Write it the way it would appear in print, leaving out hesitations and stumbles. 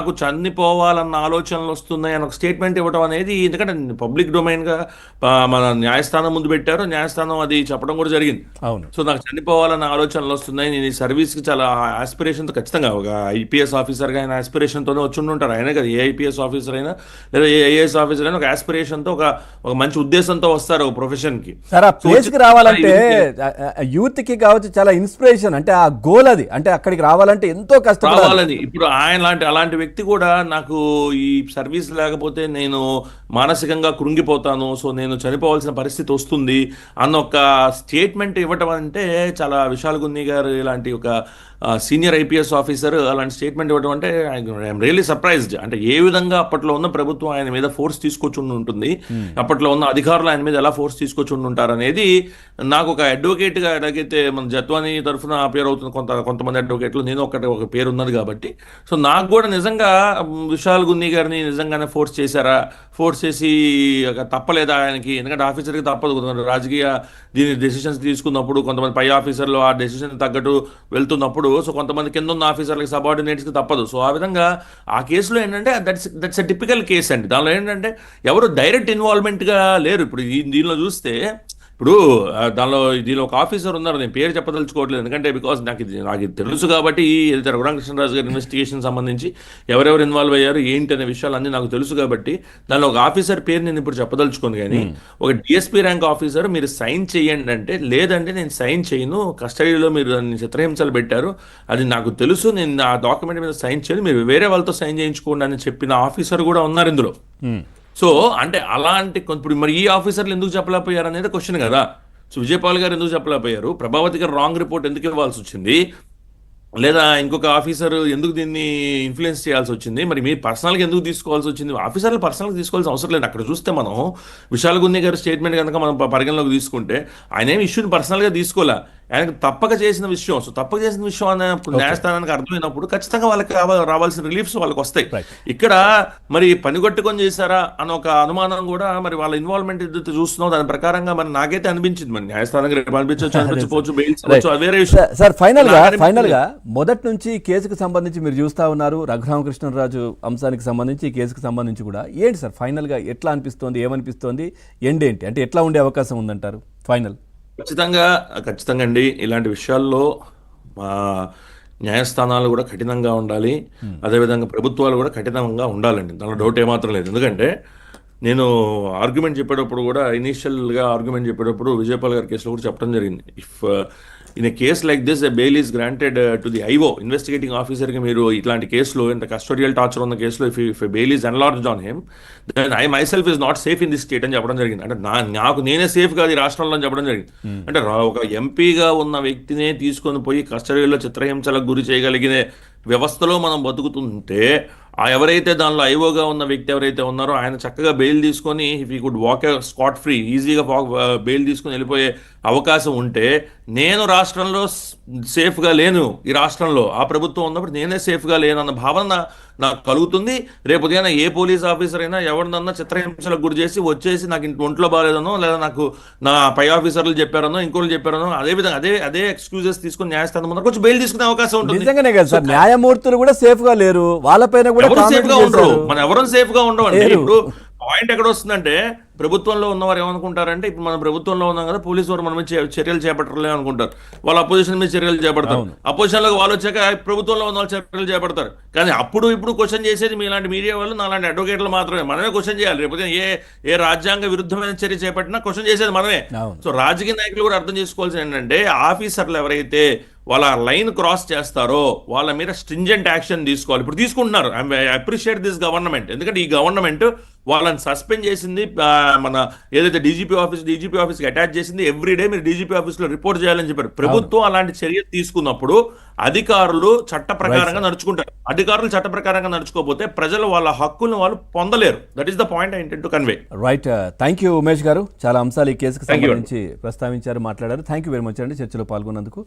నాకు చనిపోవాలన్న ఆలోచనలు వస్తున్నాయి అని ఒక స్టేట్మెంట్ ఇవ్వడం అనేది, ఎందుకంటే పబ్లిక్ డొమైన్గా మన న్యాయస్థానం ముందు పెట్టారు, న్యాయస్థానం అది చెప్పడం కూడా జరిగింది. అవును. సో నాకు చనిపోవాలన్న ఆలోచనలు వస్తున్నాయి, నేను ఈ సర్వీస్కి చాలా ఆస్పిరేషన్తో, ఖచ్చితంగా ఒక ఐపీఎస్ ఆఫీసర్గా ఆయన ఆస్పిరేషన్తోనే వచ్చి ఉంటారు. ఆయన కదా ఏ ఐపీఎస్ ఆఫీసర్ అయినా లేదా ఏ ఐఏఎస్ ఆఫీసర్ అయినా ఒక ఆస్పిరేషన్తో, ఒక మంచి ఉద్దేశంతో వస్తారు ఒక ప్రొఫెషన్కి. సార్ ఆ ప్లేస్కి రావాలంటే యూత్కి కావచ్చు చాలా ఇన్స్పిరేషన్, అంటే ఆ గోల్ అది, అంటే అక్కడికి రావాలంటే ఎంతో కష్టపడాలి. ఇప్పుడు ఆయన అలాంటి వ్యక్తి కూడా నాకు ఈ సర్వీస్ లేకపోతే నేను మానసికంగా కృంగిపోతాను, సో నేను చనిపోవాల్సిన పరిస్థితి వస్తుంది అన్న ఒక స్టేట్మెంట్ ఇవ్వటం అంటే, చాలా విశాల్ గున్ని గారు ఇలాంటి ఒక సీనియర్ ఐపీఎస్ ఆఫీసర్ అలాంటి స్టేట్మెంట్ ఇవ్వడం అంటే ఐఎమ్ రియల్లీ సర్ప్రైజ్డ్. అంటే ఏ విధంగా అప్పట్లో ఉన్న ప్రభుత్వం ఆయన మీద ఫోర్స్ తీసుకొచ్చి ఉంటుంది, అప్పట్లో ఉన్న అధికారులు ఆయన మీద ఎలా ఫోర్స్ తీసుకొచ్చి ఉంటారు అనేది నాకు ఒక అడ్వకేట్గా, ఎలాగైతే మన జత్వాని తరఫున పేరు అవుతున్న కొంతమంది అడ్వకేట్లు, నేను ఒక పేరు ఉన్నది కాబట్టి, సో నాకు కూడా నిజంగా విశాల్ గున్ని గారిని నిజంగానే ఫోర్స్ చేశారా, ఫోర్స్ చేసి తప్పలేదా ఆయనకి, ఎందుకంటే ఆఫీసర్కి తప్పదు, రాజకీయ దీని డెసిషన్స్ తీసుకున్నప్పుడు కొంతమంది పై ఆఫీసర్లు ఆ డెసిషన్ తగ్గట్టు వెళ్తున్నప్పుడు, సో కొంతమంది కింద ఉన్న ఆఫీసర్లకి, సబార్డినేట్స్కి తప్పదు. సో ఆ విధంగా ఆ కేసులో ఏంటంటే దట్స్ ఎ టిపికల్ కేస్ అండి. దానిలో ఏంటంటే ఎవరు డైరెక్ట్ ఇన్వాల్వ్మెంట్గా లేరు. ఇప్పుడు దీనిలో చూస్తే, ఇప్పుడు దీనిలో ఒక ఆఫీసర్ ఉన్నారు, నేను పేరు చెప్పదలుచుకోవట్లేదు ఎందుకంటే బికాస్ నాకు ఇది తెలుసు కాబట్టి, రఘురామకృష్ణరాజు గారి ఇన్వెస్టిగేషన్ సంబంధించి ఎవరెవరు ఇన్వాల్వ్ అయ్యారు ఏంటి అనే విషయాలు అన్నీ నాకు తెలుసు కాబట్టి, దానిలో ఒక ఆఫీసర్ పేరు నేను ఇప్పుడు చెప్పదలుచుకోను. కానీ ఒక డిఎస్పీ ర్యాంక్ ఆఫీసర్ మీరు సైన్ చేయండి అంటే, లేదంటే నేను సైన్ చేయను, కస్టడీలో మీరు చిత్రహింసలు పెట్టారు, అది నాకు తెలుసు, నేను ఆ డాక్యుమెంట్ మీద సైన్ చేయను, మీరు వేరే వాళ్ళతో సైన్ చేయించుకోండి అని చెప్పిన ఆఫీసర్ కూడా ఉన్నారు ఇందులో. సో అంటే అలాంటి ఇప్పుడు మరి ఈ ఆఫీసర్లు ఎందుకు చెప్పలేకపోయారు అనేది క్వశ్చన్ కదా. సో విజయపాల్ గారు ఎందుకు చెప్పలేకపోయారు, ప్రభావతి గారు రాంగ్ రిపోర్ట్ ఎందుకు ఇవ్వాల్సి వచ్చింది, లేదా ఇంకొక ఆఫీసర్ ఎందుకు దీన్ని ఇన్ఫ్లుయెన్స్ చేయాల్సి వచ్చింది, మరి మీరు పర్సనల్గా ఎందుకు తీసుకోవాల్సి వచ్చింది, ఆఫీసర్లు పర్సనల్గా తీసుకోవాల్సిన అవసరం లేదు. అక్కడ చూస్తే మనం విశాల్ గున్ని గారి స్టేట్మెంట్ కనుక మనం పరిగణలోకి తీసుకుంటే, ఆయన ఏమి ఇష్యూని పర్సనల్గా తీసుకోలే, ఆయనకు తప్పక చేసిన విషయం. సో తప్పక చేసిన విషయం అనే న్యాయస్థానానికి అర్థమైనప్పుడు ఖచ్చితంగా వాళ్ళకి రావాల్సిన రిలీఫ్స్ వాళ్ళకి వస్తాయి. ఇక్కడ మరి పనిగొట్టుకొని చేశారా అన్న ఒక అనుమానం కూడా, మరి వాళ్ళ ఇన్వాల్వ్మెంట్ ఏదైతే చూస్తున్నాం దాని ప్రకారంగా మరి నాకైతే అనిపించింది, మరి న్యాయస్థానానికి అనిపించవచ్చు, వేరే విషయం. సార్ ఫైనల్ గా మొదటి నుంచి కేసుకు సంబంధించి మీరు చూస్తా ఉన్నారు, రఘురామకృష్ణరాజు అంశానికి సంబంధించి, ఈ కేసుకు సంబంధించి కూడా ఏంటి సార్ ఫైనల్ గా ఎట్లా అనిపిస్తోంది, ఏమనిపిస్తోంది, ఎండ్ ఏంటి, అంటే ఎట్లా ఉండే అవకాశం ఉందంటారు ఫైనల్? ఖచ్చితంగా అండి, ఇలాంటి విషయాల్లో న్యాయస్థానాలు కూడా కఠినంగా ఉండాలి, అదేవిధంగా ప్రభుత్వాలు కూడా కఠినంగా ఉండాలండి, దానిలో డౌట్ ఏమాత్రం లేదు. ఎందుకంటే నేను ఆర్గ్యుమెంట్ చెప్పేటప్పుడు కూడా, ఇనీషియల్గా ఆర్గ్యుమెంట్ చెప్పేటప్పుడు విజయపాల్ గారి కేసులో కూడా చెప్పడం జరిగింది, if in a case like this a bail is granted to the IO investigating ఆఫీసర్కి, మీరు ఇట్లాంటి కేసులో, ఇంత కస్టోడియల్ టార్చర్ ఉన్న కేసులో if bail is enlarged on him, then I myself is not safe in this state అని చెప్పడం జరిగింది. అంటే నాకు నేనే సేఫ్ కాదు ఈ రాష్ట్రంలో అని చెప్పడం జరిగింది. అంటే ఒక ఎంపీగా ఉన్న వ్యక్తినే తీసుకొని పోయి కస్టడీలో చిత్రహింసలకు గురి చేయగలిగిన వ్యవస్థలో మనం బతుకుతుంటే, ఎవరైతే దానిలో ఐఓగా ఉన్న వ్యక్తి ఎవరైతే ఉన్నారో ఆయన చక్కగా బెయిల్ తీసుకొని, ఇఫ్ ఈ కుడ్ వాక్ స్కాట్ ఫ్రీ, ఈజీగా బెయిల్ తీసుకొని వెళ్ళిపోయే అవకాశం ఉంటే, నేను రాష్ట్రంలో సేఫ్గా లేను, ఈ రాష్ట్రంలో ఆ ప్రభుత్వం ఉన్నప్పుడు నేనే సేఫ్గా లేను అన్న భావన నాకు కలుగుతుంది. రేపు ఉదయం ఏ పోలీస్ ఆఫీసర్ అయినా ఎవరినన్నా చిత్రహింసలకు గురి చేసి వచ్చేసి నాకు ఒంట్లో బాగాలేదనో, లేదా నాకు నా పై ఆఫీసర్లు చెప్పారనో, ఇంకోళ్ళు చెప్పారనో, అదేవిధంగా అదే ఎక్స్క్యూజెస్ తీసుకుని న్యాయస్థానం ముందు కొంచెం బెయిల్ తీసుకునే అవకాశం ఉంటుంది. నిజంగానే కదా సార్, న్యాయమూర్తులు కూడా సేఫ్ గా లేరు, వాళ్ళపైన కూడా సేఫ్ గా ఉండరు, మనం ఎవరు సేఫ్ గా ఉండవండి. ఇప్పుడు పాయింట్ ఎక్కడ వస్తుందంటే, ప్రభుత్వంలో ఉన్నవారు ఏమనుకుంటారంటే, ఇప్పుడు మన ప్రభుత్వంలో ఉన్నాం కదా, పోలీసు వారు మన మీద చర్యలు చేపట్టలే అనుకుంటారు, వాళ్ళు అపోజిషన్ మీద చర్యలు చేపడతారు, అపోజిషన్లోకి వాళ్ళు వచ్చాక ప్రభుత్వంలో ఉన్న వాళ్ళు చర్యలు చేపడతారు. కానీ ఇప్పుడు క్వశ్చన్ చేసేది మీలాంటి మీడియా వాళ్ళు, నాలాంటి అడ్వకేట్లు మాత్రమే. మనమే క్వశ్చన్ చేయాలి, రేపు ఏ రాజ్యాంగ విరుద్ధమైన చర్య చేపట్టినా క్వశ్చన్ చేసేది మనమే. సో రాజకీయ నాయకులు కూడా అర్థం చేసుకోవాల్సింది ఏంటంటే, ఆఫీసర్లు ఎవరైతే వాళ్ళ లైన్ క్రాస్ చేస్తారో వాళ్ళ మీద స్ట్రింజెంట్ యాక్షన్ తీసుకోవాలి. ఇప్పుడు తీసుకుంటున్నారు, ఐ అప్రిషియేట్ దిస్ గవర్నమెంట్, ఎందుకంటే ఈ గవర్నమెంట్ వాళ్ళని సస్పెండ్ చేసింది, మన ఏదైతే డీజీపీ ఆఫీస్కి అటాచ్ చేసింది, ఎవ్రీడే మీరు డీజీపీ ఆఫీస్లో రిపోర్ట్ చేయాలని చెప్పారు. ప్రభుత్వం అలాంటి చర్యలు తీసుకున్నప్పుడు అధికారులు చట్ట ప్రకారంగా నడుచుకుంటారు. అధికారులు చట్ట ప్రకారంగా నడుచుకోకపోతే ప్రజలు వాళ్ళ హక్కులను వాళ్ళు పొందలేరు. That is the point I intend to convey. Right, thank you Umesh గారు, చాలా అంశాలు ఈ కేసుకు సంబంధించి ప్రస్తావించారు, మాట్లాడారు. థ్యాంక్ యూ వెరీ మచ్ అండి చర్చలో పాల్గొన్నందుకు.